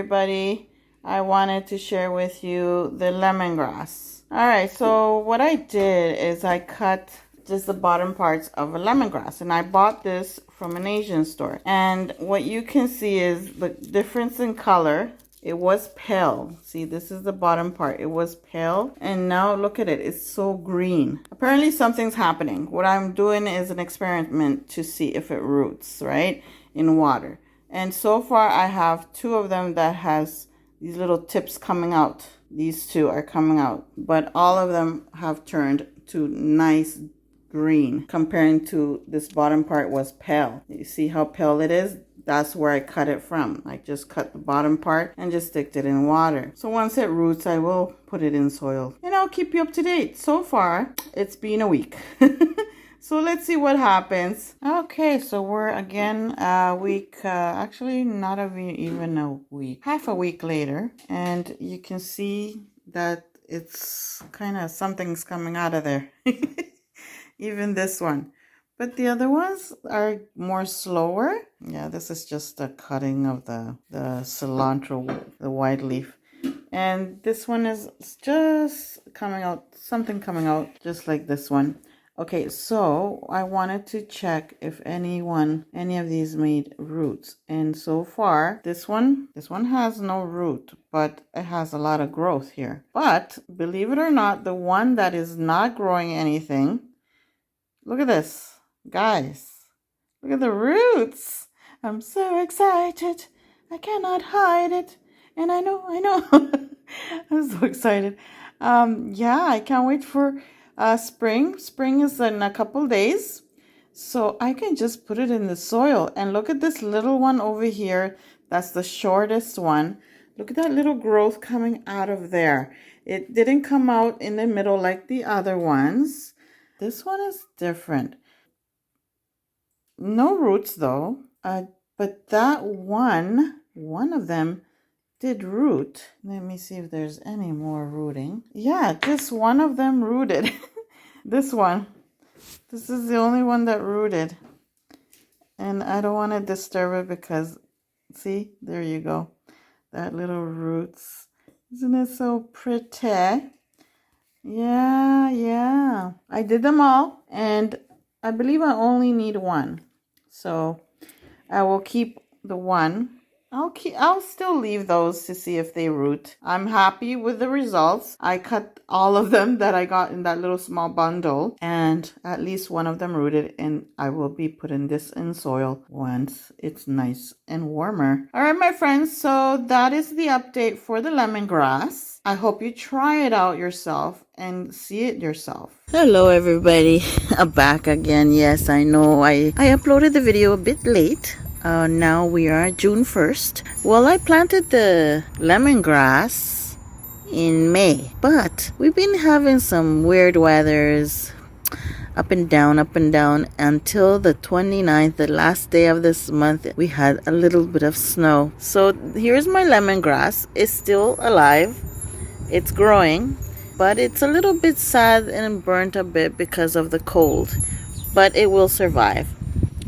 everybody. I wanted to share with you the lemongrass. Alright, so what I did is I cut just the bottom parts of a lemongrass, and I bought this from an Asian store. And what you can see is the difference in color. It was pale. See, this is the bottom part. It was pale, and now look at it. It's so green. Apparently something's happening. What I'm doing is an experiment to see if it roots, right, in water. And so far I have 2 of them that has these little tips coming out. These 2 are coming out, but all of them have turned to nice green, comparing to this bottom part was pale. You see how pale it is? That's where I cut it from. I just cut the bottom part and just sticked it in water. So once it roots, I will put it in soil, and I'll keep you up to date. So far, it's been a week. So let's see what happens. Okay, so we're again a week, actually not even a week, half a week later. And you can see that it's kind of something's coming out of there. Even this one. But the other ones are more slower. Yeah, this is just a cutting of the cilantro, the white leaf. And this one is just coming out, something coming out just like this one. Okay, so I wanted to check if any of these made roots. And so far, this one has no root, but it has a lot of growth here. But believe it or not, the one that is not growing anything, look at this. Guys, look at the roots. I'm so excited. I cannot hide it. And I know. I'm so excited. Yeah, I can't wait for spring. Spring is in a couple days. So I can just put it in the soil. And look at this little one over here. That's the shortest one. Look at that little growth coming out of there. It didn't come out in the middle like the other ones. This one is different. No roots though, but that one of them did root. Let me see if there's any more rooting. Yeah, just one of them rooted. This one. This is the only one that rooted. And I don't want to disturb it because, see, there you go. That little roots. Isn't it so pretty? Yeah. I did them all, and I believe I only need one. So I will keep the one. I'll still leave those to see if they root. I'm happy with the results. I cut all of them that I got in that little small bundle, and at least one of them rooted, and I will be putting this in soil once it's nice and warmer. All right, my friends, so that is the update for the lemongrass. I hope you try it out yourself and see it yourself. Hello everybody, I'm back again. Yes, I know I uploaded the video a bit late. Now we are June 1st. Well, I planted the lemongrass in May, but we've been having some weird weathers, up and down until the 29th, the last day of this month. We had a little bit of snow. So here's my lemongrass. It's still alive. It's growing, but it's a little bit sad and burnt a bit because of the cold, but it will survive.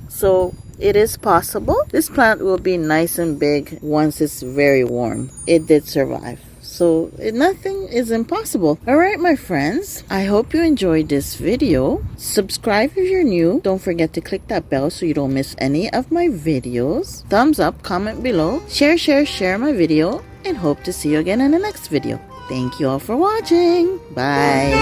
So it is possible this plant will be nice and big once it's very warm. It did survive. So nothing is impossible. All right, my friends, I hope you enjoyed this video. Subscribe if you're new. Don't forget to click that bell so you don't miss any of my videos. Thumbs up, comment below, share my video, and hope to see you again in the next video. Thank you all for watching. Bye.